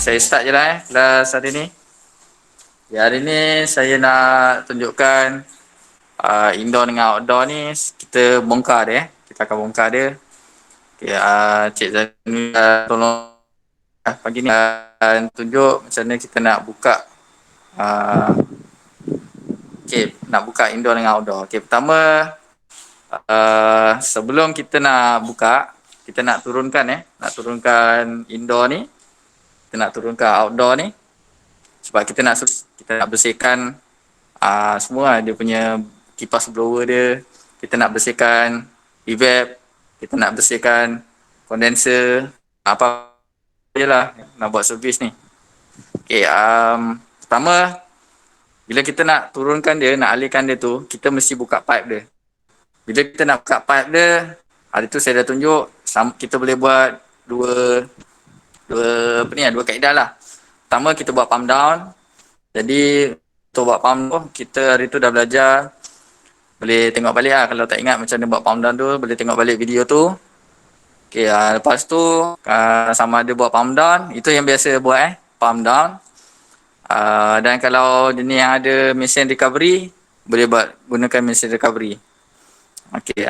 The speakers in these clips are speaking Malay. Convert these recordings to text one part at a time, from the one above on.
Saya start je lah kelas hari ni. Ya, hari ni saya nak tunjukkan indoor dengan outdoor ni kita bongkar dia. Kita akan bongkar dia. Okay, Cik Zainul tolong pagi ni tunjuk macam mana kita nak buka nak buka indoor dengan outdoor. Okay, pertama sebelum kita nak buka, kita nak turunkan indoor ni, kita nak turunkan outdoor ni sebab kita nak bersihkan semua dia punya kipas blower dia, kita nak bersihkan evap, kita nak bersihkan kondenser, apa je lah nak buat servis ni. Okay, pertama bila kita nak turunkan dia, nak alihkan dia tu, kita mesti buka pipe dia. Bila kita nak buka pipe dia, hari tu saya dah tunjuk kita boleh buat dua kaedah lah. Pertama kita buat pump down. Jadi untuk buat pump tu, kita hari tu dah belajar. Boleh tengok balik lah. Kalau tak ingat macam mana buat pump down tu, boleh tengok balik video tu. Okay, lepas tu sama ada buat pump down. Itu yang biasa buat pump down. Dan kalau jenis yang ada mesin recovery, boleh gunakan mesin recovery. Okay,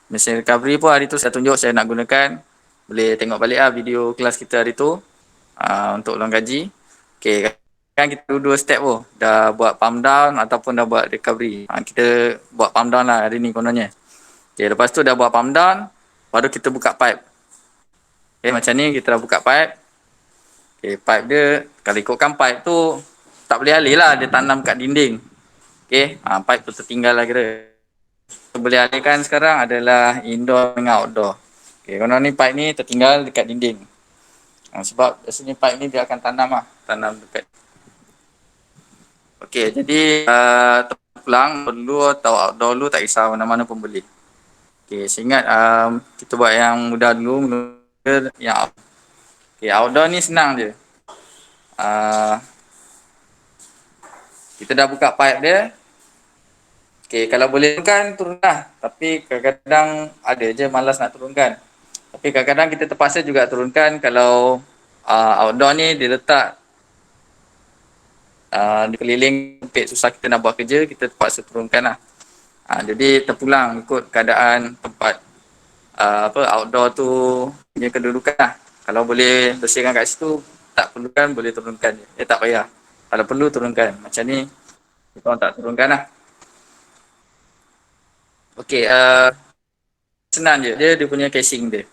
mesin recovery pun hari tu saya tunjuk saya nak gunakan. Boleh tengok balik lah video kelas kita hari tu untuk ulang kaji. Okay, kan kita dua step dah buat pump down ataupun dah buat recovery. Kita buat pump down lah hari ni kononnya. Okay, lepas tu dah buat pump down, baru kita buka pipe. Okay, macam ni kita dah buka pipe. Okay, pipe dia, kalau ikutkan pipe tu tak boleh alih lah, dia tanam kat dinding. Okay, pipe tu tertinggal lah kira. Boleh alihkan sekarang adalah indoor dengan outdoor. Okay, konon ni pipe ni tertinggal dekat dinding. Sebab biasanya pipe ni dia akan tanam dekat. Okay, jadi terpulang perlu atau outdoor dulu tak kisah, mana-mana pun boleh. Okay, saya ingat kita buat yang mudah dulu, yang okay, outdoor ni senang je. Kita dah buka pipe dia. Okay, kalau boleh turunlah. Tapi kadang-kadang ada je malas nak turunkan. Tapi kadang-kadang kita terpaksa juga turunkan kalau outdoor ni dia letak di keliling sempit, susah kita nak buat kerja, kita terpaksa turunkan lah. Jadi terpulang ikut keadaan tempat outdoor tu punya kedudukan lah. Kalau boleh bersihkan kat situ, tak perlukan boleh turunkan je. Tak payah. Kalau perlu turunkan. Macam ni kita orang tak turunkan lah. Okey, senang je. Dia punya casing dia.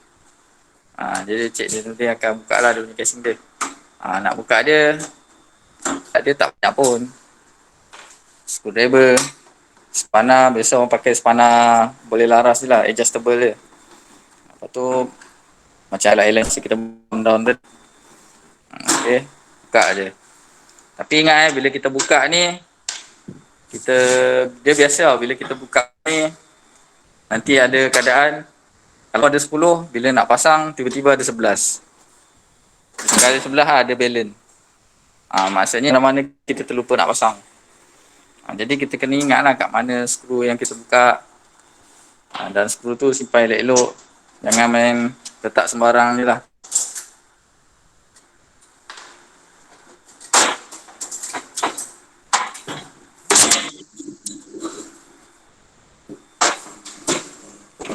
Jadi Cik dia akan buka lah dia punya casing dia. Nak buka dia tak banyak pun. Screwdriver, spana, biasa orang pakai spana boleh laras je lah, adjustable je. Lepas tu macam alat-alat kita down dia. Okay, buka je. Tapi ingat bila kita buka ni, dia biasa bila kita buka ni, nanti ada keadaan kalau ada 10, bila nak pasang tiba-tiba ada 11. Sekali sebelah ada balance. Maksudnya mana kita terlupa nak pasang. Jadi kita kena ingat lah kat mana skru yang kita buka. Dan skru tu simpan elok-elok. Jangan main letak sembarang je lah.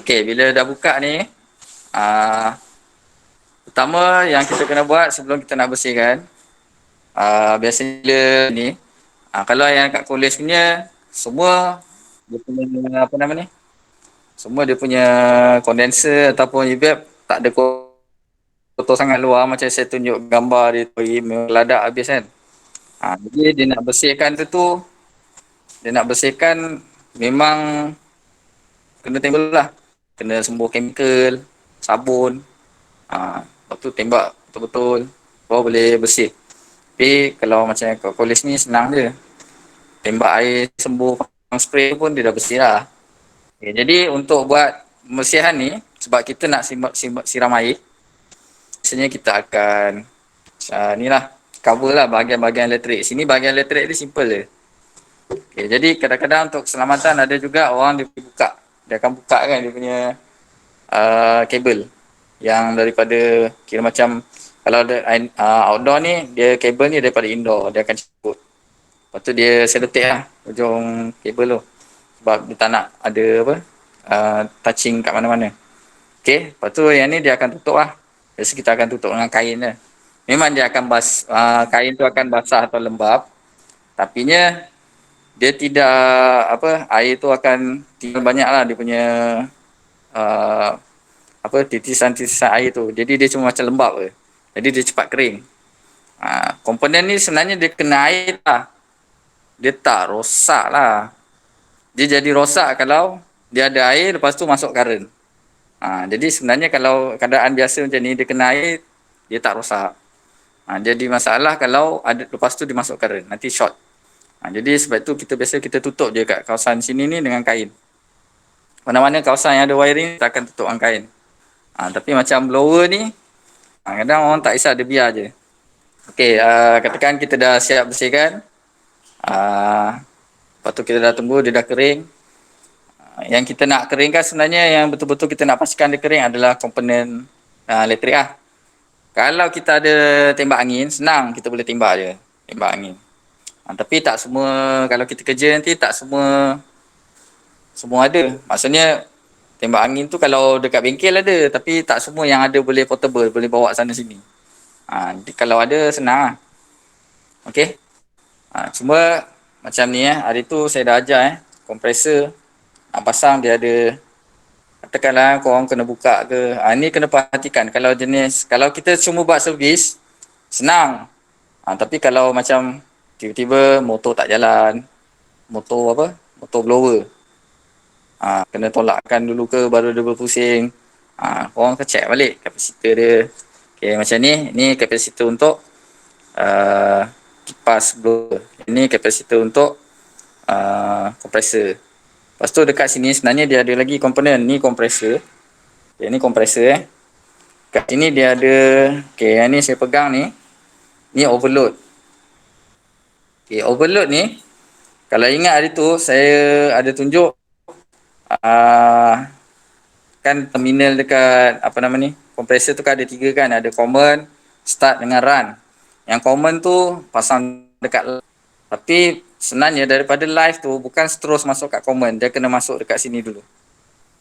Okey, bila dah buka ni, pertama yang kita kena buat sebelum kita nak bersihkan, biasanya ni, kalau yang kat kolej punya, semua dia punya semua dia punya kondenser ataupun evap tak ada kotor sangat luar macam saya tunjuk gambar dia tu, meledak habis kan. Jadi dia nak bersihkan memang kena tembak lah, kena sembuh chemical, sabun, lepas tu tembak betul-betul baru boleh bersih. Tapi kalau macam kat kolej ni senang je, tembak air sembuh spray pun dia dah bersih lah. Okay, jadi untuk buat pembersihan ni, sebab kita nak siram air, biasanya kita akan ni lah, cover lah bahagian-bahagian elektrik. Sini bahagian elektrik ni simple je. Okay, jadi kadang-kadang untuk keselamatan ada juga orang dia akan buka kan dia punya kabel yang daripada kira macam Kalau ada outdoor ni, dia kabel ni daripada indoor, dia akan cabut. Lepas tu dia selotip lah ujung kabel tu. Sebab dia tak nak ada apa, touching kat mana-mana. Okay, lepas tu yang ni dia akan tutup lah. Biasa kita akan tutup dengan kain je. Memang dia akan kain tu akan basah atau lembab. Tapi dia tidak apa, air tu akan tinggal banyak lah dia punya uh, apa, titisan-titisan air tu. Jadi dia cuma macam lembab je. Jadi dia cepat kering. Komponen ni sebenarnya dia kena air lah. Dia tak rosak lah. Dia jadi rosak kalau dia ada air lepas tu masuk current. Jadi sebenarnya kalau keadaan biasa macam ni dia kena air, dia tak rosak. Jadi masalah kalau ada lepas tu dia masuk current, nanti short. Jadi sebab tu kita tutup je kat kawasan sini ni dengan kain. Mana-mana kawasan yang ada wiring kita akan tutup dengan kain. Tapi macam blower ni, kadang orang tak kisah, dia biar je. Okey, katakan kita dah siap bersihkan. Lepas tu kita dah tunggu dia dah kering. Yang kita nak keringkan sebenarnya, yang betul-betul kita nak pastikan dia kering adalah komponen elektrik lah. Kalau kita ada tembak angin, senang kita boleh tembak je tembak angin. Tapi tak semua, kalau kita kerja nanti tak semua ada. Maksudnya tembak angin tu kalau dekat bengkel ada, tapi tak semua yang ada boleh portable, boleh bawa sana sini. Kalau ada senang lah. Okey. Cuma macam ni hari tu saya dah ajar kompresor nak pasang dia ada, katakanlah korang kena buka ke. Ni kena perhatikan kalau jenis, kalau kita cuma buat servis senang. Tapi kalau macam tiba-tiba motor tak jalan, motor blower, kena tolakkan dulu ke baru dia berpusing, korang ke check balik kapasitor dia. Okay, macam ni kapasitor untuk kipas blower, ini kapasitor untuk kompresor. Lepas tu dekat sini sebenarnya dia ada lagi komponen, ni kompresor. Okay, ni kompresor kat sini dia ada, yang ni saya pegang ni overload. Overload ni, kalau ingat hari tu saya ada tunjuk kan terminal dekat kompresor tu kan ada 3 kan, ada common, start dengan run. Yang common tu pasang dekat, tapi sebenarnya daripada live tu bukan terus masuk kat common, dia kena masuk dekat sini dulu.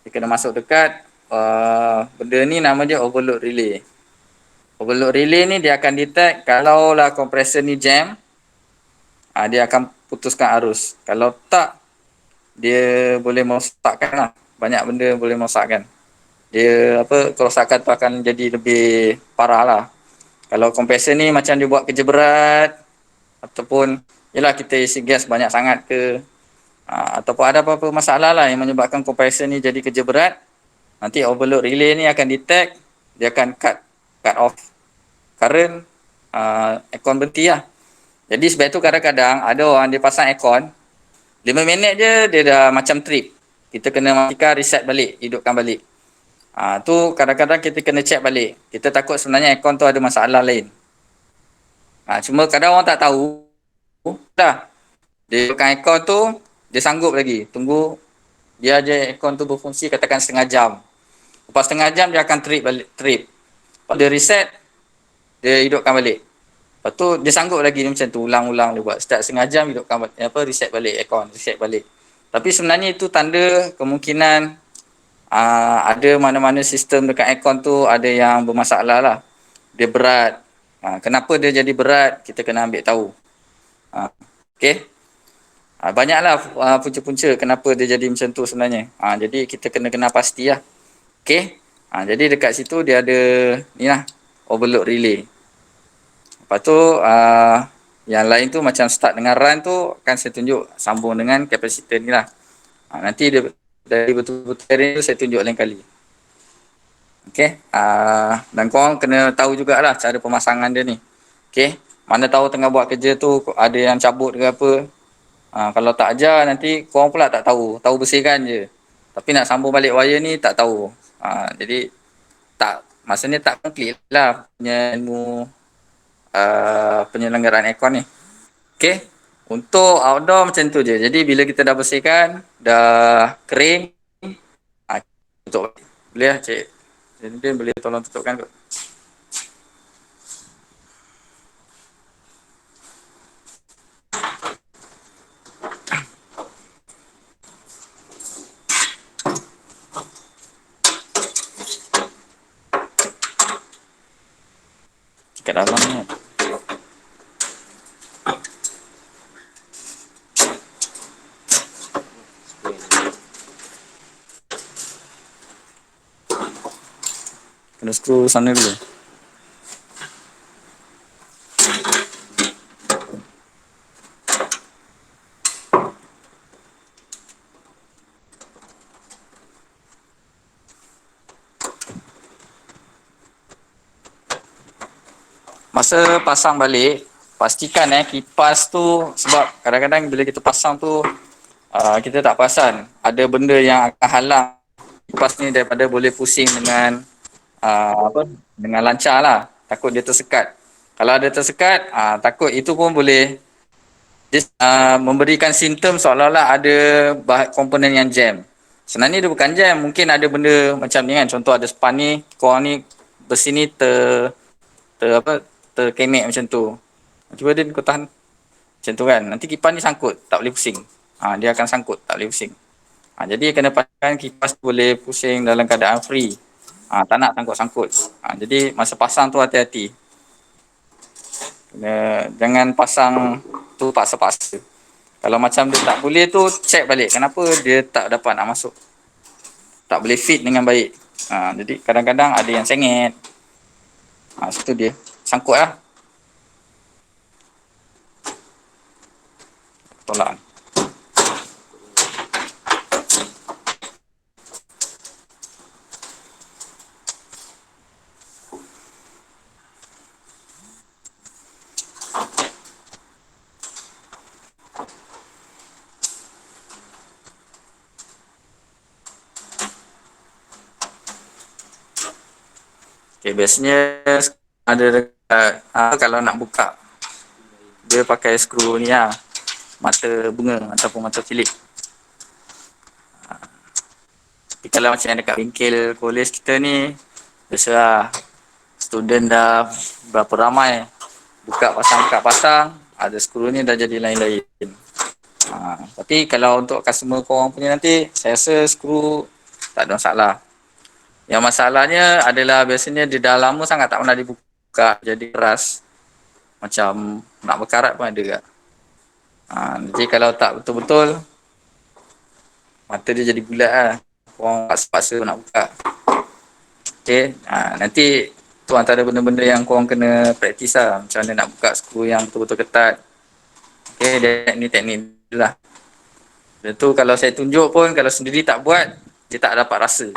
Dia kena masuk dekat benda ni nama dia overload relay. Overload relay ni dia akan detect kalau lah kompresor ni jam, dia akan putuskan arus. Kalau tak, dia boleh merosakkan lah. Banyak benda boleh merosakkan. Dia kerosakan tu akan jadi lebih parah lah. Kalau kompresor ni macam dia buat kerja berat, ataupun yelah kita isi gas banyak sangat ke, ataupun ada apa-apa masalah lah yang menyebabkan kompresor ni jadi kerja berat, nanti overload relay ni akan detect, dia akan cut off current, aircon berhenti lah. Jadi sebab tu kadang-kadang ada orang dia pasang aircon 5 minit je dia dah macam trip. Kita kena matikan, reset balik, hidupkan balik. Tu kadang-kadang kita kena check balik. Kita takut sebenarnya aircon tu ada masalah lain. Cuma kadang orang tak tahu, dah dia hidupkan aircon tu, dia sanggup lagi tunggu, dia je aircon tu berfungsi katakan setengah jam. Lepas setengah jam dia akan trip balik, Lepas dia reset, dia hidupkan balik. Lepas tu dia sanggup lagi macam tu, ulang-ulang dia buat. Start setengah jam, hidupkan reset balik aircon, reset balik. Tapi sebenarnya itu tanda kemungkinan ada mana-mana sistem dekat aircon tu ada yang bermasalah lah. Dia berat. Kenapa dia jadi berat, kita kena ambil tahu. Okay. Banyaklah punca-punca kenapa dia jadi macam tu sebenarnya. Jadi kita kena pasti lah. Okay. Jadi dekat situ dia ada ni lah, overload relay. Lepas tu yang lain tu macam start dengan run tu akan saya tunjuk sambung dengan kapasitor ni lah. Nanti dia dari betul-betul tu saya tunjuk lain kali. Okay. Dan korang kena tahu jugalah cara pemasangan dia ni. Okay. Mana tahu tengah buat kerja tu ada yang cabut ke apa. Kalau tak ajar nanti korang pula tak tahu. Tahu bersihkan je. Tapi nak sambung balik wire ni tak tahu. Jadi maksudnya tak komplit lah punya ilmu penyelenggaraan aircon ni. Okay. Untuk outdoor macam tu je. Jadi bila kita dah bersihkan, dah kering, tutup. Boleh lah cik. Jadi boleh tolong tutupkan kot. kat dalam ni. Kena screw sana dulu. Masa pasang balik, pastikan kipas tu, sebab kadang-kadang bila kita pasang tu kita tak perasan ada benda yang akan halang kipas ni daripada boleh pusing dengan dengan lancar lah. Takut dia tersekat. Kalau ada tersekat, takut itu pun boleh dia memberikan simptom seolah-olah ada komponen yang jam. Sebenarnya dia bukan jam, mungkin ada benda macam ni kan. Contoh ada span ni, korang ni besi ni terkemek macam tu. Cuba dia kau tahan macam tu kan. Nanti kipas ni sangkut, tak boleh pusing. Dia akan sangkut, tak boleh pusing. Jadi kena pastikan kipas tu boleh pusing dalam keadaan free. Tak nak sangkut-sangkut. Jadi masa pasang tu hati-hati. Jangan pasang tu paksa-paksa. Kalau macam dia tak boleh tu, check balik kenapa dia tak dapat nak masuk. Tak boleh fit dengan baik. Jadi kadang-kadang ada yang sengit. Situ dia. Sangkut lah. Tolak. Okay, biasanya ada dekat, kalau nak buka, dia pakai skru ni lah. Mata bunga ataupun mata filip. Tapi kalau macam yang dekat bengkel kolej kita ni, biasalah student dah berapa ramai. Buka pasang, ada skru ni dah jadi lain-lain. Tapi kalau untuk customer korang punya nanti, saya rasa skru tak ada masalah. Yang masalahnya adalah biasanya dia dah lama sangat tak pernah dibuka, jadi keras. Macam nak berkarat pun ada kat. Jadi kalau tak betul-betul, mata dia jadi bulat lah. Korang paksa-paksa nak buka. Okay, nanti tu antara benda-benda yang korang kena praktis lah. Macam mana nak buka skru yang betul-betul ketat. Okay, teknik lah. Dan tu kalau saya tunjuk pun, kalau sendiri tak buat, dia tak dapat rasa.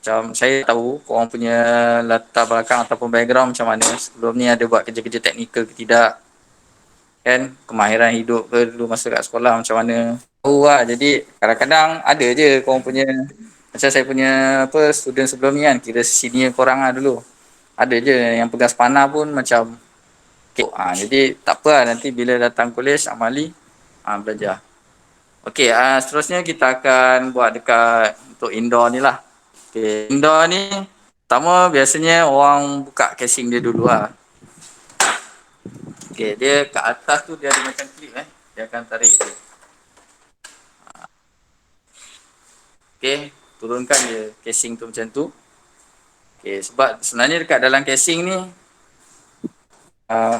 Macam saya tahu korang punya latar belakang ataupun background macam mana. Sebelum ni ada buat kerja-kerja teknikal ke tidak. Kan, kemahiran hidup ke dulu masa kat sekolah macam mana. Tahu lah, jadi kadang-kadang ada je korang punya, macam saya punya student sebelum ni kan, kira senior korang lah dulu. Ada je yang pegang spana pun macam jadi tak apa lah, nanti bila datang kolej amali belajar. Okey, seterusnya kita akan buat dekat untuk indoor ni lah. Okey, indoor ni pertama biasanya orang buka casing dia dulu lah. Okey, dia kat atas tu dia ada macam klip dia akan tarik dia. Okey, turunkan je casing tu macam tu. Okey, sebab sebenarnya dekat dalam casing ni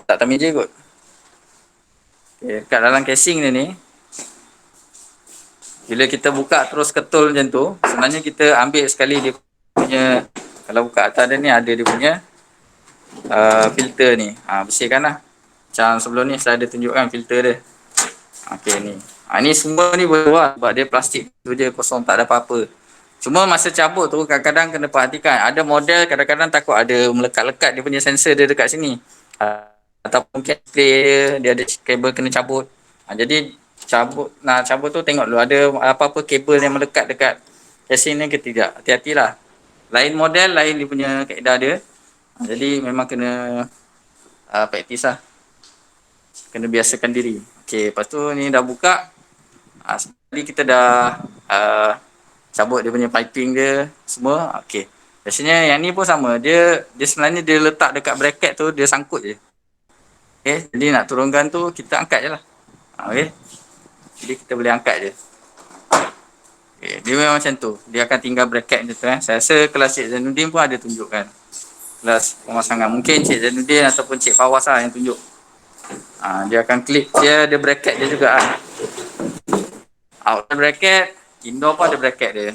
tak meja kot. Okay, kat dalam casing ni, bila kita buka terus ketul macam tu, sebenarnya kita ambil sekali dia punya, kalau buka atas dia ni ada dia punya filter ni. Bersihkan lah. Macam sebelum ni saya ada tunjukkan filter dia. Okay ni. Ni semua ni boleh buat sebab dia plastik tu je kosong, tak ada apa-apa. Cuma masa cabut tu kadang-kadang kena perhatikan. Ada model kadang-kadang takut ada melekat-lekat dia punya sensor dia dekat sini. Ataupun display dia ada kabel kena cabut. Jadi nak cabut tu tengok dulu ada apa-apa kabel yang melekat dekat casing ni ke tidak. Hati-hatilah. Lain model, lain dia punya kaedah dia. Jadi memang kena praktis lah. Kena biasakan diri. Okey, lepas tu ni dah buka. Sekali kita dah cabut dia punya piping dia semua. Okey. Biasanya yang ni pun sama. Dia sebenarnya dia letak dekat bracket tu, dia sangkut je. Okey, jadi nak turunkan tu kita angkat je lah. Okey. Jadi kita boleh angkat je. Okay, dia memang macam tu. Dia akan tinggal bracket macam tu. Saya rasa kelas Cik Zainuddin pun ada tunjukkan. Kelas pemasangan. Mungkin Cik Zainuddin ataupun Cik Fawaz lah yang tunjuk. Dia akan klik. Dia ada bracket dia juga lah. Outdoor bracket, indoor pun ada bracket dia.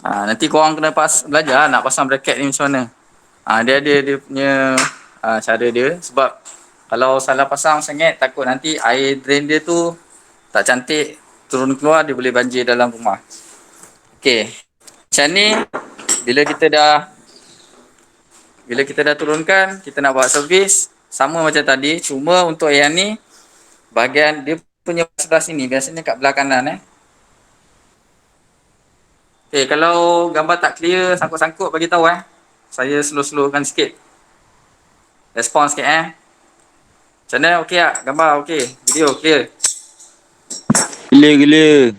Nanti korang kena belajar nak pasang bracket ni macam mana. Dia ada dia punya cara dia. Sebab kalau salah pasang sangat, takut nanti air drain dia tu tak cantik, turun keluar, dia boleh banjir dalam rumah. Okey. Macam ni, bila kita dah turunkan, kita nak buat servis, sama macam tadi. Cuma untuk yang ni, bahagian dia punya sebelah sini, biasanya kat belah kanan. Okay, kalau gambar tak clear, sangkut-sangkut bagi tahu Saya slow-slowkan sikit. Respon sikit Macam mana? Okey tak? Gambar okey. Video clear. Gila.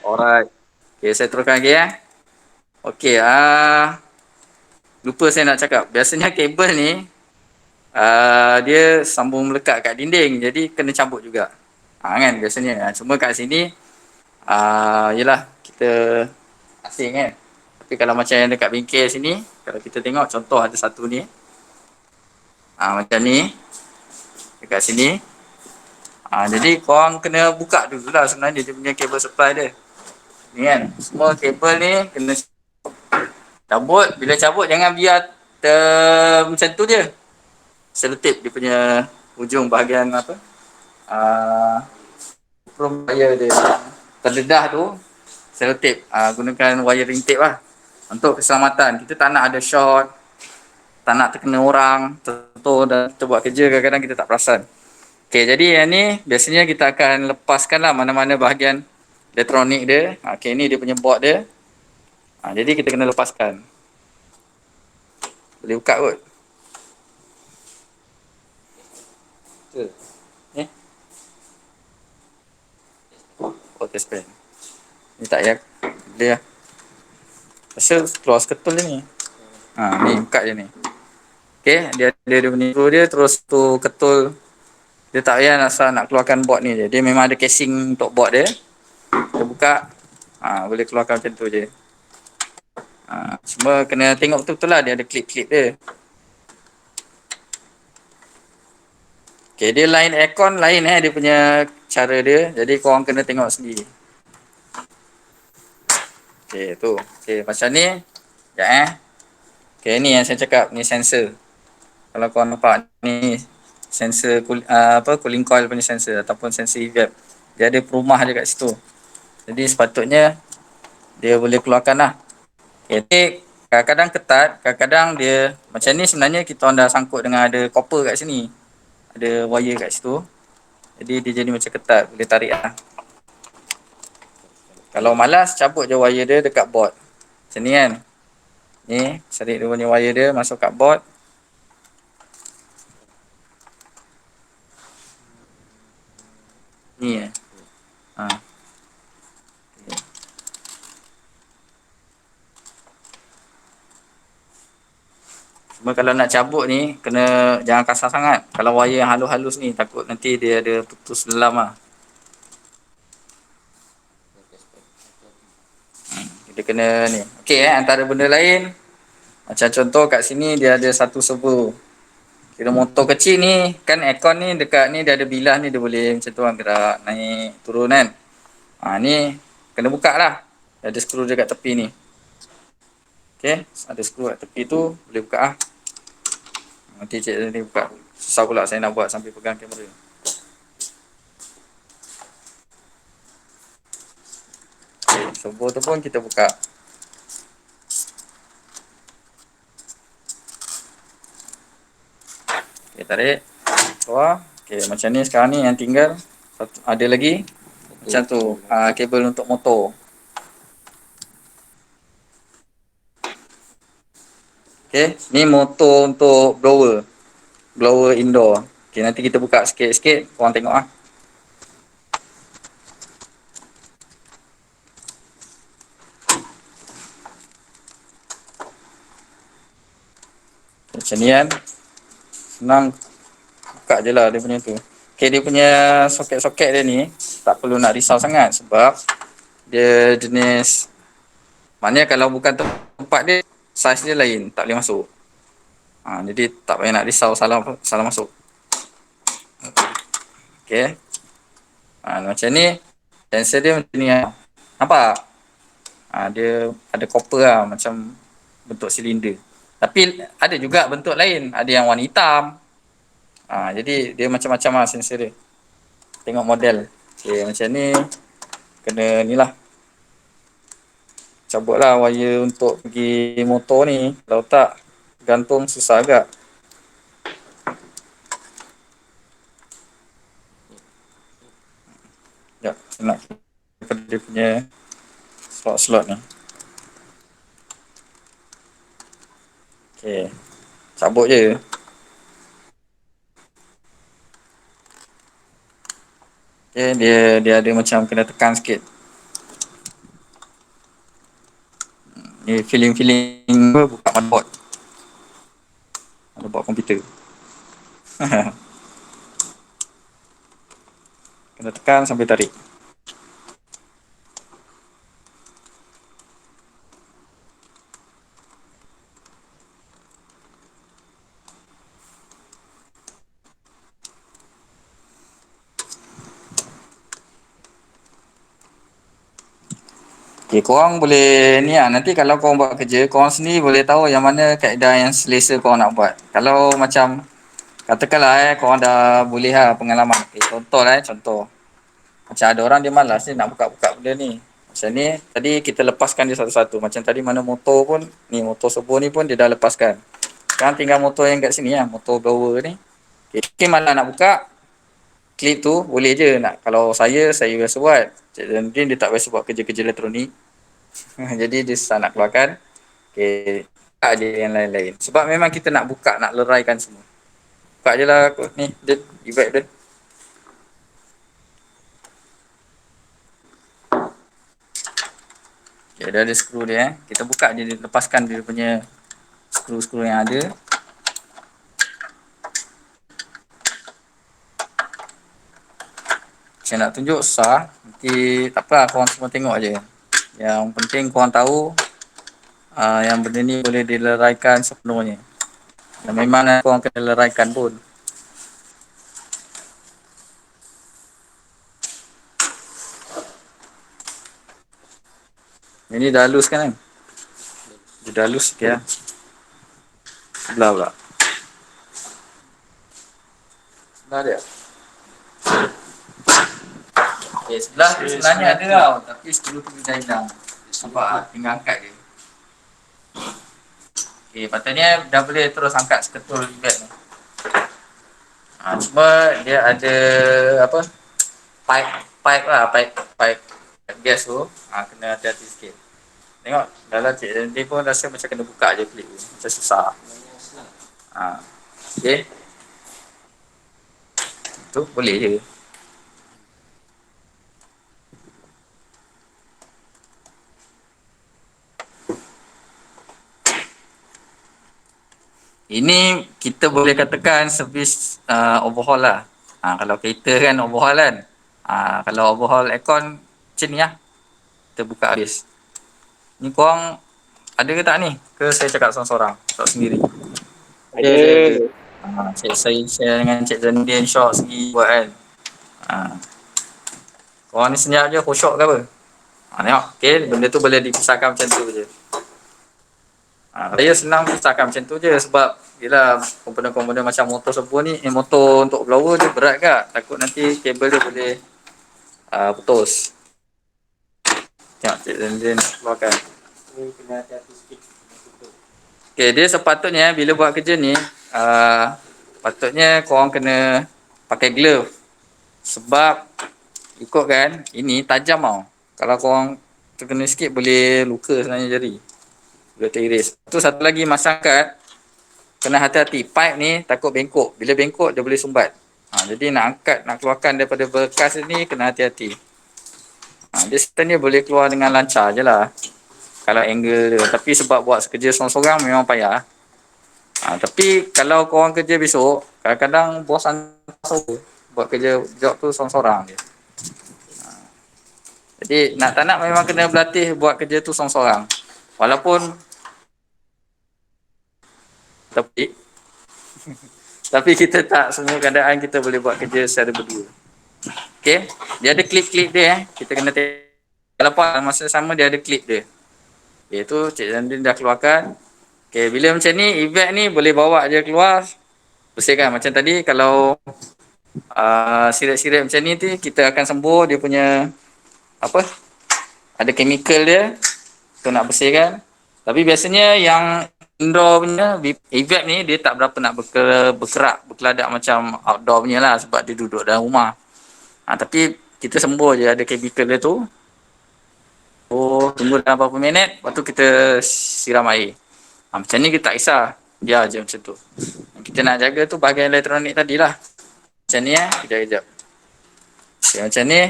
Alright. Okay, saya teruskan lagi Okey, lupa saya nak cakap. Biasanya kabel ni dia sambung melekat kat dinding, jadi kena cabut juga. Kan biasanya. Cuma kat sini yelah kita asing Tapi kalau macam yang dekat bengkel sini, kalau kita tengok contoh ada satu ni. Macam ni. Dekat sini. Jadi korang kena buka dulu lah sebenarnya dia punya kabel supply dia. Ni kan. Semua kabel ni kena cabut. Bila cabut jangan biar macam tu je. Selotip dia punya hujung bahagian apa. Wire dia terdedah tu. Selotip. Gunakan wiring tape lah. Untuk keselamatan. Kita tak nak ada short. Tak nak terkena orang. Tentu dah kita buat kerja kadang-kadang kita tak perasan. Okay, jadi yang ni biasanya kita akan lepaskan lah mana-mana bahagian elektronik dia. Okay, ni dia punya board dia. Jadi kita kena lepaskan. Boleh buka kot. Ni. Oh, test pen. Ni tak ya. Dia. Rasa keluar seketul je ni. Ni buka je ni. Okay, dia punya dia terus tu ketul. Dia tak payah nak keluarkan board ni je. Dia memang ada casing untuk board dia. Kita buka. Boleh keluarkan macam tu je. Cuma kena tengok betul-betul lah. Dia ada klip-klip dia. Okay, dia line aircon lain dia punya cara dia. Jadi korang kena tengok sendiri. Okay, tu. Okay, macam ni. Sekejap Okay, ni yang saya cakap. Ni sensor. Kalau korang nampak ni sensor cooling coil punya sensor ataupun sensor evap. Dia ada perumah je kat situ. Jadi sepatutnya dia boleh keluarkan lah. Okay, kadang-kadang ketat, kadang-kadang dia macam ni sebenarnya kita dah sangkut dengan ada copper kat sini. Ada wire kat situ. Jadi dia jadi macam ketat, boleh tarik lah. Kalau malas, cabut je wire dia dekat board. Macam ni kan. Ni, tarik dia punya wire dia masuk kat board. Ni Cuma kalau nak cabut ni, jangan kasar sangat. Kalau wire yang halus-halus ni, takut nanti dia ada putus dalam lah. Kita kena ni. Okey antara benda lain, macam contoh kat sini dia ada satu servo. Kira motor kecil ni, kan aircon ni dekat ni dia ada bilah ni, dia boleh macam tu kan, gerak naik turun kan. Ni kena buka lah. Ada skru dekat tepi ni. Okey, ada skru kat tepi tu, boleh buka lah. Nanti cik ni buka. Susah pula saya nak buat sambil pegang kamera. Servo tu pun kita buka. Okay, tarik. Keluar. Okay, macam ni sekarang ni yang tinggal. Ada lagi. Macam tu. Kabel untuk motor. Okay, ni motor untuk blower. Blower indoor. Okay, nanti kita buka sikit-sikit. Korang tengok lah. Macam ni kan. Senang. Buka je lah dia punya tu. Okay, dia punya soket-soket dia ni tak perlu nak risau sangat sebab Dia jenis, maknanya kalau bukan tempat dia, saiz dia lain, tak boleh masuk. Jadi tak payah nak risau salah salah masuk. Okey. Macam ni, sensor dia macam ni lah. Nampak? Dia ada copper lah, macam bentuk silinder. Tapi ada juga bentuk lain, ada yang warna hitam. Jadi dia macam-macam lah sensor dia. Tengok model. Okay, macam ni kena ni lah, cabut lah wire untuk pergi motor ni. Kalau tak, gantung susah agak. Sekejap, saya nak dia punya slot-slot ni. Okay, cabut je. Okay, dia ada macam kena tekan sikit. Ni feeling buka motherboard. Motherboard komputer. Kena tekan sampai tarik. Okay, korang boleh ni lah, nanti kalau korang buat kerja, korang sendiri boleh tahu yang mana kaedah yang selesa korang nak buat. Kalau macam, katakanlah korang dah boleh lah pengalaman. Okay, contoh lah contoh. Macam ada orang dia malas ni nak buka-buka benda ni. Macam ni, tadi kita lepaskan dia satu-satu. Macam tadi mana motor pun, ni motor servo ni pun dia dah lepaskan. Sekarang tinggal motor yang kat sini lah, motor blower ni. Okay, malas nak buka, klip tu boleh je nak. Kalau saya biasa buat. Cik Zandin dia tak biasa buat kerja-kerja elektronik. Jadi dia susah nak keluarkan. Okay, buka je yang lain-lain. Sebab memang kita nak buka, nak leraikan semua. Buka je lah ni, dia event dia. Okay, dah ada skru dia. Kita buka je, lepaskan dia punya skru-skru yang ada. Saya nak tunjuk susah. Nanti tak apa, korang semua tengok je. Yang penting korang tahu yang benda ni boleh dileraikan sepenuhnya. Dan memang korang kena leraikan pun. Ini dah halus kan? Dia dah halus sikit lah. Sebelah pula. Sebelah dia. Okay, sebenarnya ada tau. Tapi skru tu dah hilang. Nampak tinggal angkat je. Okay, patutnya dah boleh terus angkat seketul bag ni. Cuma dia ada apa? Pipe gas tu. Kena hati-hati sikit. Tengok dalam Cik Zandin pun rasa macam kena buka je klip tu. Macam susah. Okay. Tu boleh je. Ini kita boleh katakan servis overhaul lah. Kalau kereta kan overhaul kan. Kalau overhaul aircon macam ni lah. Kita buka habis. Ni korang ada ke tak ni? Ke saya cakap seorang-seorang? Shot sendiri? Ada. Saya share dengan Cik Zandin shot sendiri buat kan. Korang ni senyap je, khusyuk ke apa? Tengok, okay, benda tu boleh dipisahkan macam tu je. Saya senang pisahkan macam tu je sebab yelah komponen-komponen macam motor servo ni, motor untuk blower dia berat kan. Takut nanti kabel dia boleh putus. Tengok Cik Zandin keluarkan. Kena hati-hati sikit. Okay, dia sepatutnya bila buat kerja ni, patutnya korang kena pakai glove. Sebab ikut kan, ini tajam tau. Kalau korang terkena sikit boleh luka sebenarnya jari. Boleh teriris. Tu satu lagi masyarakat kena hati-hati. Pipe ni takut bengkok. Bila bengkok dia boleh sumbat. Jadi nak angkat, nak keluarkan daripada bekas ni kena hati-hati. Dia sebenarnya boleh keluar dengan lancar je lah. Kalau angle dia. Tapi sebab buat kerja seorang-seorang memang payah. Tapi kalau korang kerja besok, kadang-kadang bos hantar buat kerja job tu seorang-seorang je. Jadi nak tak nak memang kena berlatih buat kerja tu seorang-seorang. Walaupun tapi tapi kita tak semua keadaan kita boleh buat kerja secara berdua. Okey, dia ada klip-klip dia Kita kena tengok. Walaupun masa sama dia ada klip dia. Iaitu Cik Zandin dah keluarkan. Okey, bila macam ni event ni boleh bawa dia keluar bersihkan. Macam tadi kalau sirat-sirat macam ni tu kita akan sembuh dia punya apa? Ada chemical dia tu nak bersihkan. Tapi biasanya yang indoor punya event ni dia tak berapa nak bergerak, berkeladak macam outdoor punya lah sebab dia duduk dalam rumah. Tapi kita sembuh je ada chemical dia tu. Oh, tunggu dalam berapa minit, lepas tu kita siram air. Macam ni kita tak kisah. Biar je macam tu. Kita nak jaga tu bahagian elektronik tadi lah. Macam ni kejap-kejap. Okay, macam ni.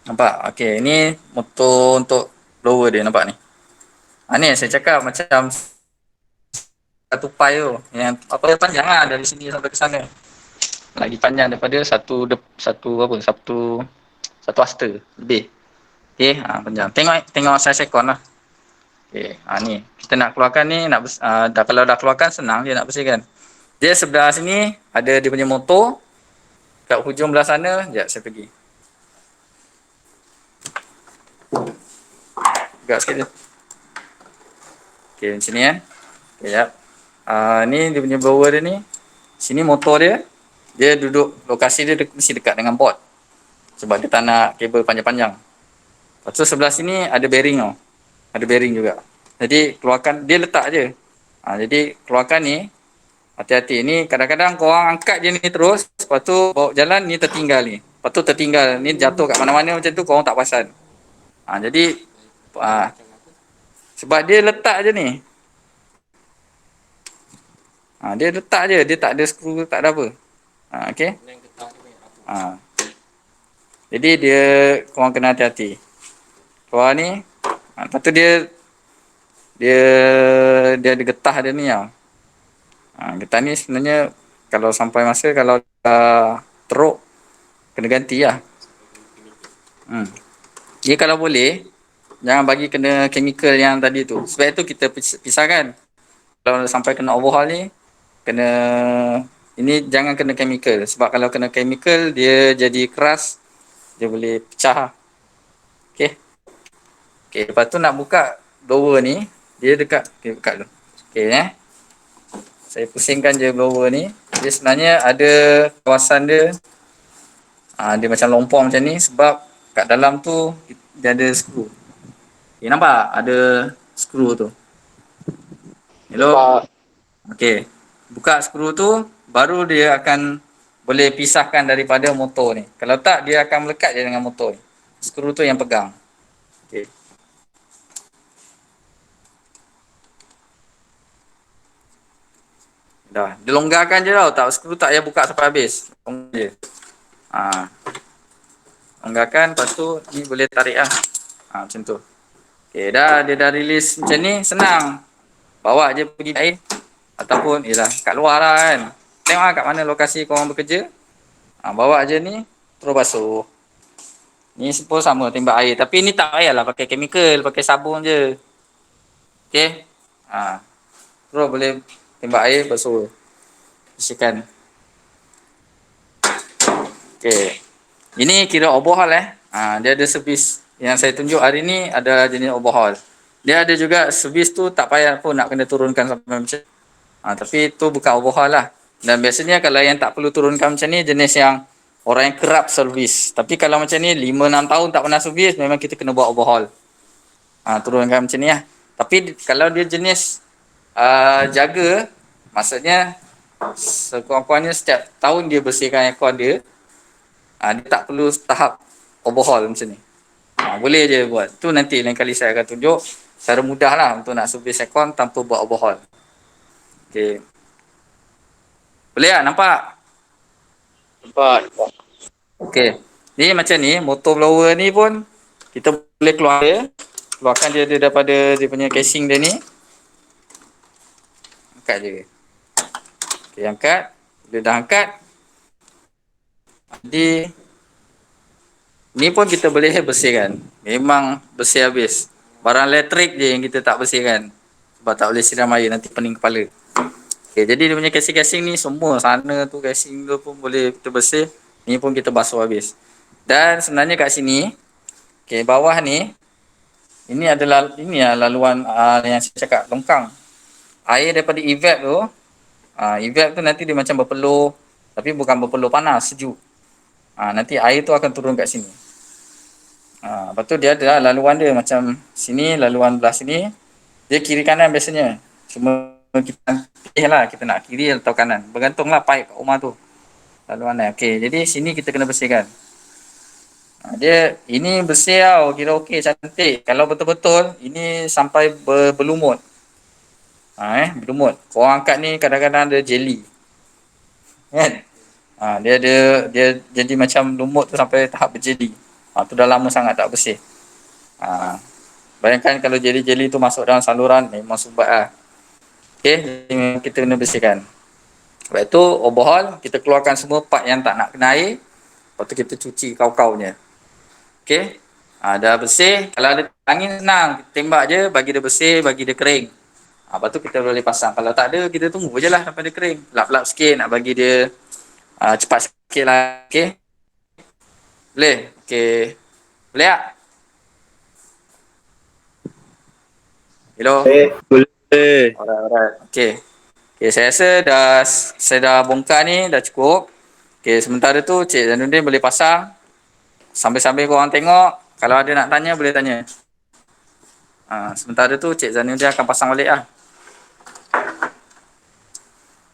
Nampak? Okay, ni motor untuk blower dia, nampak ni. Ni saya cakap macam tupai tu. Yang apa panjang lah dari sini sampai ke sana. Lagi panjang daripada satu hasta lebih. Okay, panjang. Tengok saiz ekor lah. Okay, ni kita nak keluarkan ni, kalau dah keluarkan senang dia nak bersihkan. Dia sebelah sini ada dia punya motor. Kat hujung belah sana, sekejap saya pergi. Agak sikit je. Okay, macam ni Sekejap. Ni dia punya blower dia ni. Sini motor dia. Dia duduk, lokasi dia mesti dekat dengan board. Sebab dia tak nak kabel panjang-panjang. Lepas tu sebelah sini ada bearing tau. Ada bearing juga. Jadi keluarkan, dia letak je. Jadi keluarkan ni. Hati-hati. Ni kadang-kadang korang angkat je ni terus. Lepas tu bawa jalan ni tertinggal ni. Lepas tu tertinggal. Ni jatuh kat mana-mana macam tu korang tak perasan. Jadi sebab dia letak je ni. Dia letak je. Dia tak ada skru, tak ada apa. Okay. Jadi dia korang kena hati-hati. Keluar ni. Lepas tu dia ada getah dia ni tau. Getah ni sebenarnya kalau sampai masa kalau teruk kena ganti lah. Dia kalau boleh jangan bagi kena chemical yang tadi tu. Sebab itu kita pisahkan. Kalau sampai kena overhaul ni kena ini jangan kena chemical. Sebab kalau kena chemical dia jadi keras, dia boleh pecah. Okey. Okey, lepas tu nak buka blower ni, dia dekat buka dulu. Okey Saya pusingkan je blower ni. Dia sebenarnya ada kawasan dia. Dia macam lompong macam ni sebab kat dalam tu dia ada skru. Nampak? Ada skru tu. Hello? Okey. Buka skru tu, baru dia akan boleh pisahkan daripada motor ni. Kalau tak, dia akan melekat je dengan motor ni. Skru tu yang pegang. Okey. Dah. Dia longgarkan je tau. Tak, skru tak payah buka sampai habis. Longgar je. Longgarkan, lepas tu ni boleh tarik lah. Macam tu. Okey, dia dah release macam ni, senang. Bawa je pergi air. Ataupun, kat luar lah kan. Tengok lah kat mana lokasi korang bekerja. Bawa je ni, terus basuh. Ni pun sama, tembak air. Tapi ni tak payahlah pakai chemical, pakai sabun je. Okey. Terus boleh tembak air, basuh. Bersihkan. Okey. Ini kira overhaul dia ada servis. Yang saya tunjuk hari ni ada jenis overhaul. Dia ada juga servis tu tak payah pun nak kena turunkan sampai macam. Tapi tu bukan overhaul lah. Dan biasanya kalau yang tak perlu turunkan macam ni jenis yang orang yang kerap servis. Tapi kalau macam ni 5-6 tahun tak pernah servis, memang kita kena buat overhaul. Turunkan macam ni lah. Tapi kalau dia jenis jaga, maksudnya sekurang-kurangnya setiap tahun dia bersihkan aircon dia. Dia tak perlu tahap overhaul macam ni. Boleh je buat. Tu nanti lain kali saya akan tunjuk cara mudah lah untuk nak servis aircon tanpa buat overhaul. Okay. Boleh tak nampak? Nampak. Okay. Ni macam ni, motor blower ni pun kita boleh keluar dia. Keluarkan dia daripada dia punya casing dia ni. Angkat je. Okay, angkat. Dia dah angkat. Jadi Ni pun kita boleh bersihkan. Memang bersih habis. Barang elektrik je yang kita tak bersihkan. Sebab tak boleh siram air, nanti pening kepala. Okay, jadi dia punya casing-casing ni semua sana tu casing tu pun boleh kita bersih. Ni pun kita basuh habis. Dan sebenarnya kat sini, okay, bawah ni, ini laluan yang saya cakap longkang. Air daripada evap tu, evap tu nanti dia macam berpeluh, tapi bukan berpeluh panas, sejuk. Nanti air tu akan turun kat sini. Lepas tu dia ada laluan dia macam sini, laluan belah sini. Dia kiri kanan biasanya. Cuma kita pilih lah, kita nak kiri atau kanan. Bergantunglah pipe kat rumah tu. Laluan dia. Okey, jadi sini kita kena bersihkan. Dia ini bersih tau, kira okey, cantik. Kalau betul-betul ini sampai berlumut. Berlumut. Korang angkat ni kadang-kadang ada jelly. Kan? Dia jadi macam lumut tu sampai tahap berjeli. Tu dah lama sangat tak bersih. Bayangkan kalau jeli-jeli tu masuk dalam saluran, memang subat lah. Okay, kita kena bersihkan. Lepas tu overhaul, kita keluarkan semua part yang tak nak kena air. Lepas tu kita cuci kau-kaunya. Okay, dah bersih. Kalau ada angin senang, kita tembak je, bagi dia bersih, bagi dia kering. Lepas tu kita boleh pasang. Kalau tak ada, kita tunggu je lah sampai dia kering. Lap-lap sikit, nak bagi dia cepat sikit lah. Okay, boleh? Okay, boleh tak? Hello? Boleh. Alright. Okay. Okay, saya dah bongkar ni, dah cukup. Okay, sementara tu Cik Zainuddin boleh pasang. Sambil-sambil korang tengok, kalau ada nak tanya, boleh tanya. Sementara tu Cik Zainuddin akan pasang balik lah.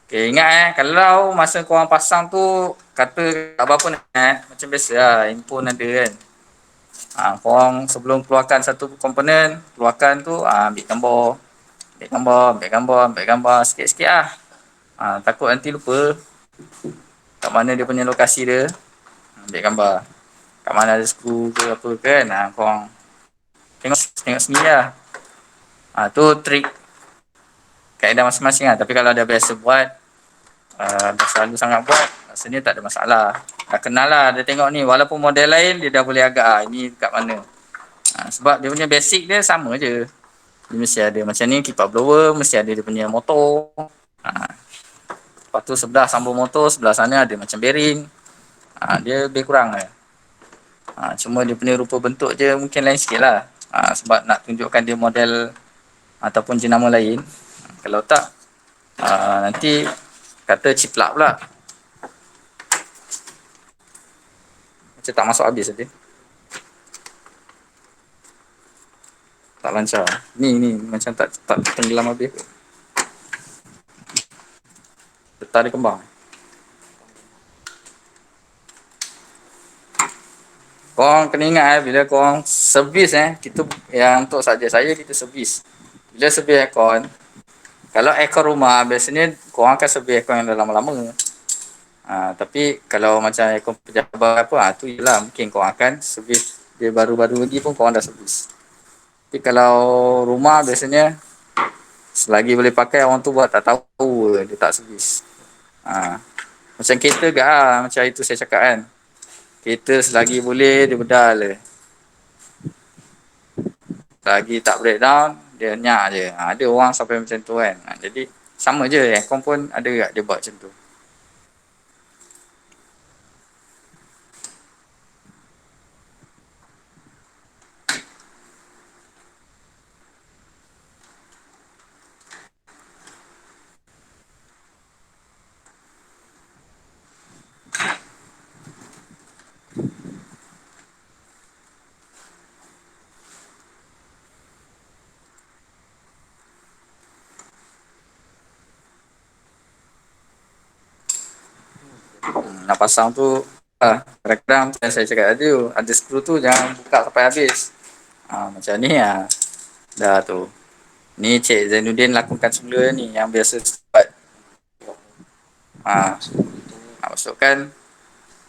Okay, ingat kalau masa korang pasang tu, kata tak apa-apa macam biasa lah, handphone ada kan. Korang sebelum keluarkan satu komponen, keluarkan tu, ambil gambar sikit-sikit lah. Takut nanti lupa kat mana dia punya lokasi dia. Ambil gambar kat mana ada skru ke apa kan. Korang tengok sendiri lah. Tu trik kaedah masing-masing lah. Tapi kalau dah biasa buat, dah selalu sangat buat, rasanya tak ada masalah. Dah kenal lah, dia tengok ni, walaupun model lain dia dah boleh agak ini kat mana. Sebab dia punya basic dia sama je. Dia mesti ada macam ni, kick up blower, mesti ada dia punya motor. Lepas tu sebelah sambung motor, sebelah sana ada macam bearing. Dia lebih kurang lah. Cuma dia punya rupa bentuk je mungkin lain sikit lah. Sebab nak tunjukkan dia model ataupun jenama lain. Kalau tak, nanti kata ciplak pula. Macam tak masuk habis tadi. Tak lancar. Ni macam tak tenggelam habis. Getah dia kembang. Korang kena ingat bila korang servis kita yang untuk saja saya kita servis. Bila servis aircon, kalau aircon rumah biasanya korang akan servis aircon yang dah lama-lama. Tapi kalau macam aircon pejabat apa, tu jelah mungkin korang akan servis dia baru-baru lagi pun korang dah servis. Tapi kalau rumah biasanya selagi boleh pakai orang tu buat tak tahu dia tak servis. Macam kereta ke macam itu saya cakap kan. Kereta selagi boleh dia bedal je. Selagi tak breakdown dia nyak je. Ada orang sampai macam tu kan. Jadi sama je aircon pun ada juga dia buat macam tu. Nak pasang tu kadang-kadang macam saya cakap tadi tu, ada skru tu jangan buka sampai habis. Macam ni dah tu. Ni Cik Zainuddin lakukan semula ni yang biasa buat. Masukkan.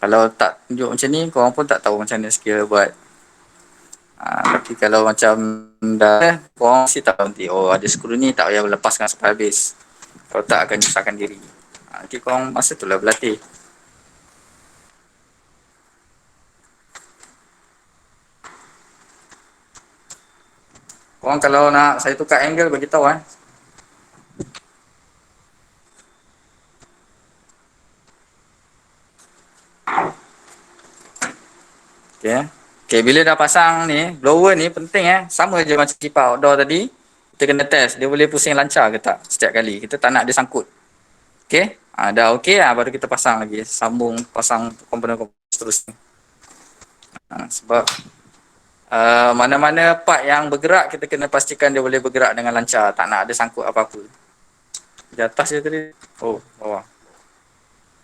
Kalau tak tunjuk macam ni, korang pun tak tahu macam mana skill buat. Tapi kalau macam dah, korang mesti tahu nanti, ada skru ni tak payah lepaskan sampai habis. Kalau tak akan nyusahkan diri. Nanti korang masa tu lah berlatih. Korang kalau nak saya tukar angle bagi tahu eh. Okey. Okey, bila dah pasang ni, blower ni penting sama je macam kipas outdoor tadi. Kita kena test dia boleh pusing lancar ke tak setiap kali. Kita tak nak dia sangkut. Okey? Dah okey baru kita pasang lagi. Sambung pasang komponen-komponen seterusnya. Sebab mana-mana part yang bergerak kita kena pastikan dia boleh bergerak dengan lancar, tak nak ada sangkut apa-apa. Di atas je tadi. Oh, bawah.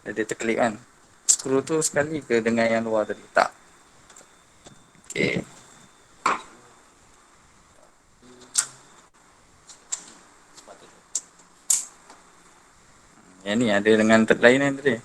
Dia terkelip kan. Skru tu sekali ke dengan yang luar tadi? Tak. Okey. Yang ni ada dengan lain yang tadi.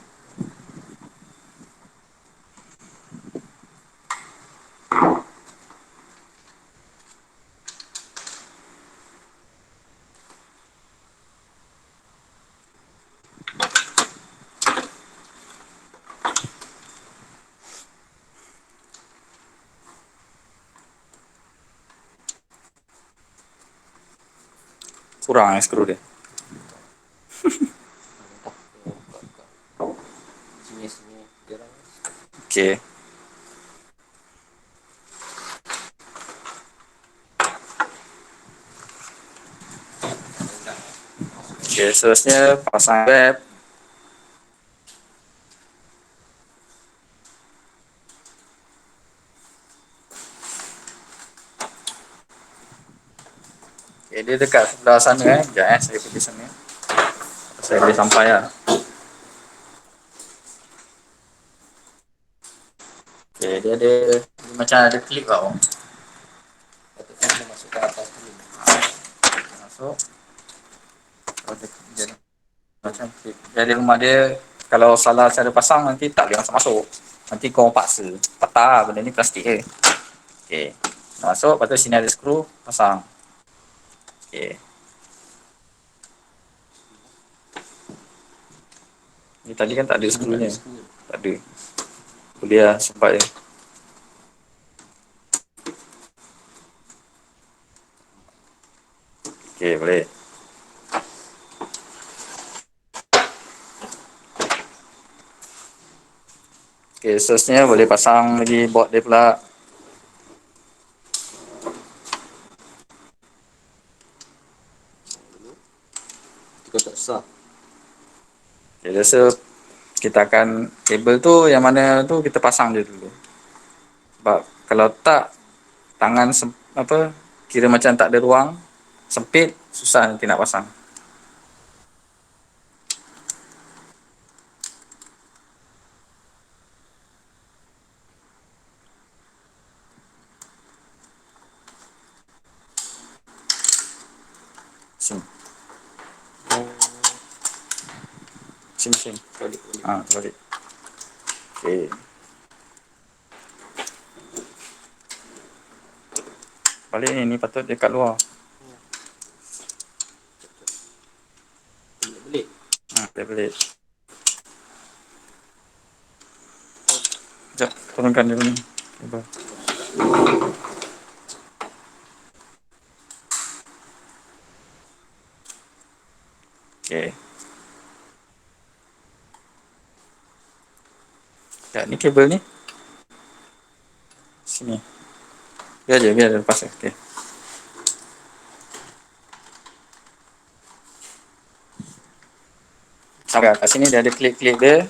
Kurang skru dia. Okey. Okey, seterusnya pasang web. Okay, dia dekat sebelah sana Sekejap saya pergi sana. Saya boleh sampai lah. Okay, dia macam ada klip tau. Patutnya dia masuk ke atas dulu. Masuk. Oh, dia macam klip. Jadi rumah dia kalau salah cara pasang nanti tak boleh masuk. Nanti kau paksa. Patah benda ni plastik ke. Okay. Masuk, lepas tu sini ada skru, pasang. Okay. Ni tadi kan tak ada skrunya. Tak ada. Boleh lah sempat je. Okay, boleh. Okay, seterusnya boleh pasang lagi board dia pula. Itu tak sah. Okay, rasa kita akan kabel tu yang mana tu kita pasang je dulu. Sebab kalau tak tangan kira macam tak ada ruang, sempit, susah nanti nak pasang. Sini. Sini. Balik. Okay. Balik ni patut dekat luar. Balik. Dia balik. Sekejap, turunkan dulu ni. Okay. Sekejap, ni kabel ni. Sini. Biar dia lepas. Okay. Sampai kat sini dia ada klip-klip dia.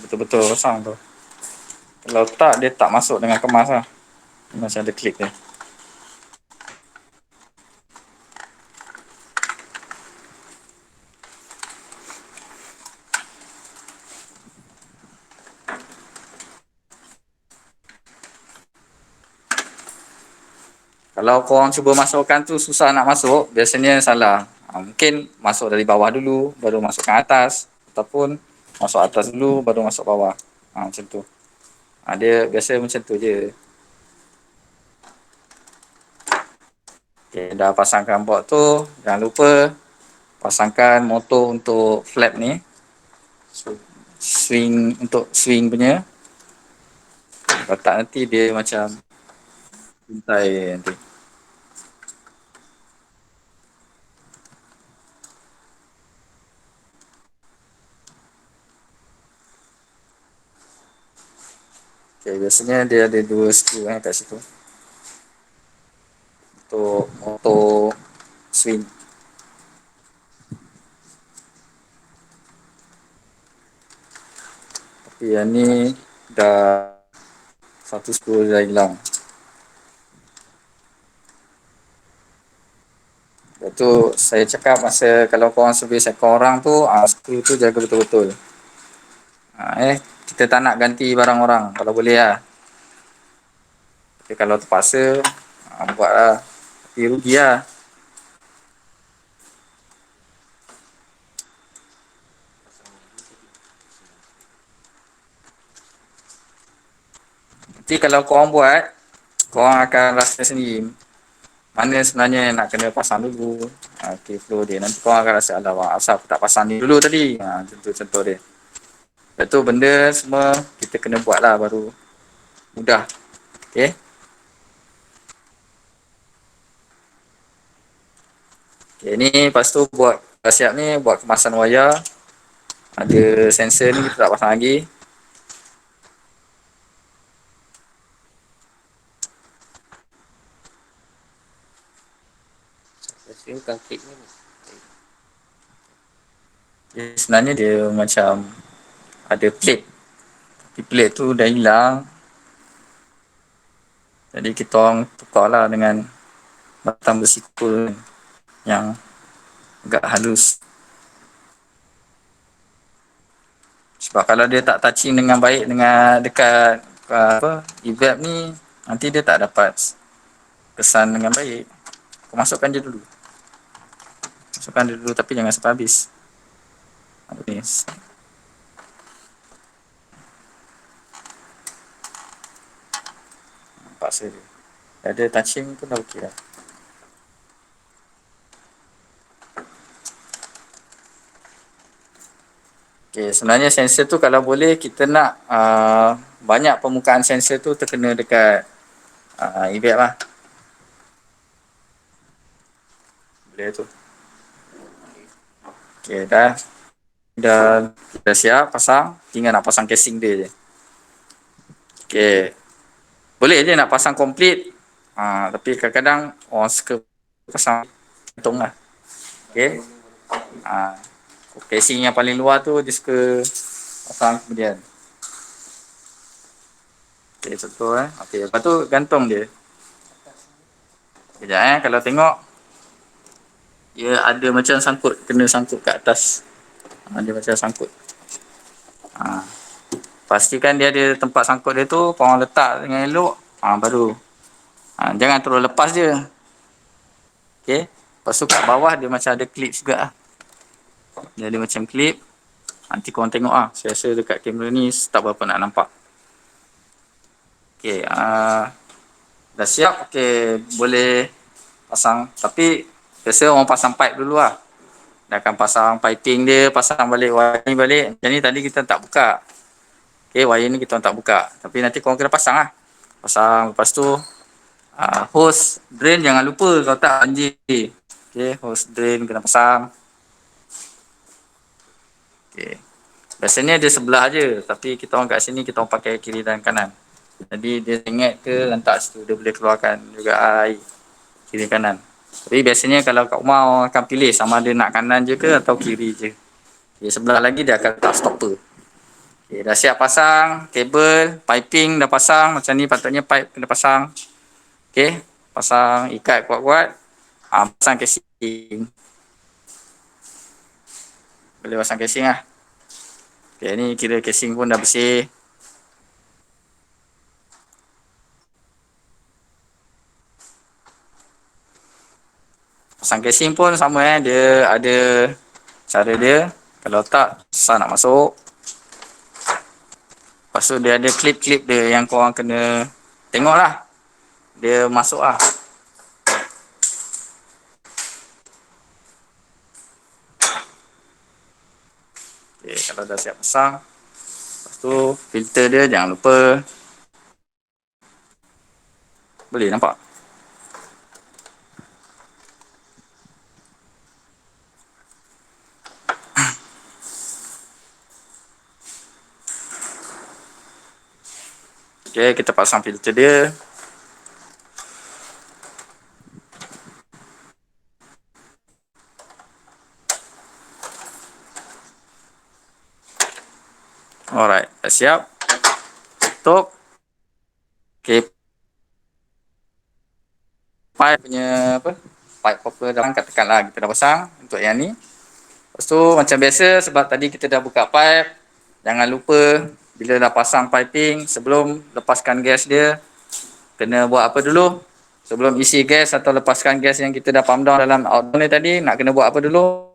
Betul-betul pasang tu. Kalau tak, dia tak masuk dengan kemas lah. Macam ada klip dia. Kalau korang cuba masukkan tu susah nak masuk, biasanya salah. Mungkin masuk dari bawah dulu, baru masukkan atas. Ataupun masuk atas dulu, baru masuk bawah. Macam tu. Dia biasa macam tu je. Okay, dah pasangkan board tu. Jangan lupa pasangkan motor untuk flap ni. Untuk swing punya. Kalau tak nanti dia macam pintai nanti. Okay, biasanya dia ada dua skru kat situ untuk motor swing. Tapi yang ni dah satu skru dah hilang. Lepas tu saya cakap masa kalau korang servis ekor orang tu, skru tu jaga betul-betul. Kita tak nak ganti barang orang kalau boleh lah. Tapi kalau terpaksa, buat lah. Tapi rugi lah. Nanti kalau korang buat, korang akan rasa sendiri mana sebenarnya nak kena pasang dulu. Okay, flow dia. Nanti korang akan rasa, alamak, asal aku tak pasang ni dulu tadi. Contoh dia. Lepas tu benda semua kita kena buat lah baru mudah. Okay. Okay, ni lepas tu buat dah siap ni, buat kemasan wayar. Ada sensor ni kita tak pasang lagi. Biasanya bukan klik ni. Sebenarnya dia macam ada plate. Tapi plate tu dah hilang. Jadi kita orang tukar lah dengan batang besi cool yang agak halus. Sebab kalau dia tak touching dengan baik dengan dekat evap ni, nanti dia tak dapat kesan dengan baik. Kau masukkan je dulu. Masukkan dia dulu tapi jangan sampai habis. Ni. Paksa dia. Ada touching pun dah okey dah. Okay, sebenarnya sensor tu kalau boleh kita nak banyak permukaan sensor tu terkena dekat evap lah. Boleh tu. Okay, dah siap pasang, tinggal nak pasang casing dia je. Okay. Boleh je nak pasang komplit. Tapi kadang-kadang orang suka pasang gantung lah. Okay. Casing yang paling luar tu dia suka pasang kemudian. Okay, contoh Okay, lepas tu gantung dia. Sekejap kalau tengok dia ada macam sangkut, kena sangkut kat atas. Dia macam sangkut. Pastikan dia ada tempat sangkut dia tu, korang letak dengan elok, baru. Jangan terus lepas je. Okay. Lepas tu kat bawah dia macam ada klip juga lah. Dia ada macam klip. Nanti korang tengok lah. Saya rasa dekat kamera ni tak berapa nak nampak. Okay. Dah siap. Okay. Boleh pasang. Tapi biasa orang pasang pipe dulu lah. Dia akan pasang piping dia, pasang balik wire ni balik. Macam ni tadi kita tak buka. Okay, wire ni kita tak buka. Tapi nanti korang kena pasang lah. Pasang. Lepas tu hose drain jangan lupa kalau tak banjir. Okay, hose drain kena pasang. Okay. Biasanya dia sebelah je, tapi kita orang kat sini kita orang pakai kiri dan kanan. Jadi dia sengit ke lantak situ, dia boleh keluarkan juga air kiri kanan. Tapi biasanya kalau kat rumah orang akan pilih sama ada nak kanan je ke atau kiri je. Okay, sebelah lagi dia akan letak stopper. Okay, dah siap pasang, kabel, piping dah pasang, macam ni patutnya pipe kena pasang. Okay, pasang ikat kuat-kuat. Pasang casing. Boleh pasang casing lah. Okay, ni kira casing pun dah bersih. Pasang casing pun sama dia ada cara dia. Kalau tak, susah nak masuk. Lepas tu dia ada klip-klip dia yang korang kena tengok lah. Dia masuk lah. Okay, kalau dah siap pasang. Lepas tu filter dia jangan lupa. Boleh nampak? Okay, kita pasang filter dia. Alright, dah siap. Tutup. Okay, pipe punya apa? Pipe copper dalam katakanlah kita dah pasang untuk yang ni. Lepas tu macam biasa sebab tadi kita dah buka pipe, jangan lupa bila dah pasang piping sebelum lepaskan gas dia kena buat apa dulu? Sebelum isi gas atau lepaskan gas yang kita dah pump down dalam outdoor ni tadi, nak kena buat apa dulu?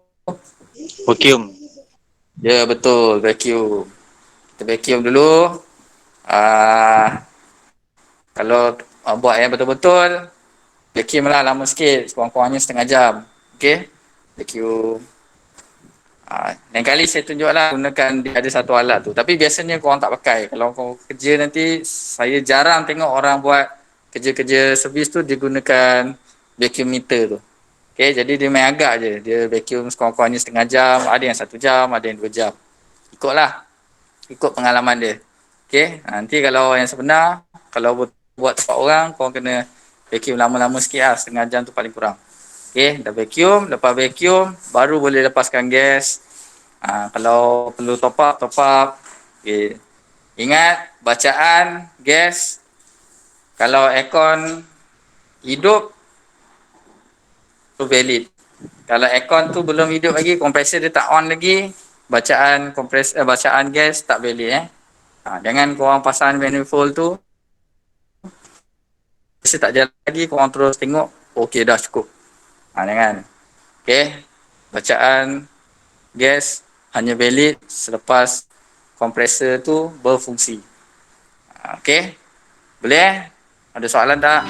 Vacuum. Ya betul, vacuum. Kita vacuum dulu. Kalau buat yang betul-betul, vacuum lah lama sikit, kurang-kurangnya setengah jam. Okay, vacuum. Lain kali saya tunjuk lah gunakan dia ada satu alat tu. Tapi biasanya korang tak pakai. Kalau kau kerja nanti, saya jarang tengok orang buat kerja-kerja servis tu dia gunakan vacuum meter tu. Okay, jadi dia main agak je. Dia vacuum sekurang-kurangnya setengah jam, ada yang 1 jam, ada yang 2 jam. Ikutlah, ikut pengalaman dia. Okay, nanti kalau yang sebenar, kalau buat tempat orang, korang kena vacuum lama-lama sikit lah, setengah jam tu paling kurang. Okay, dah vacuum, lepas vacuum, baru boleh lepaskan gas. Kalau perlu top up. Okay. Ingat, bacaan gas, kalau aircon hidup, tu valid. Kalau aircon tu belum hidup lagi, kompresor dia tak on lagi, bacaan gas tak valid. Jangan korang pasang manifold tu, kompresor tak jalan lagi, korang terus tengok, okey dah cukup. Jangan. Okay, bacaan gas hanya valid selepas kompresor tu berfungsi. Okay, boleh? Ada soalan tak?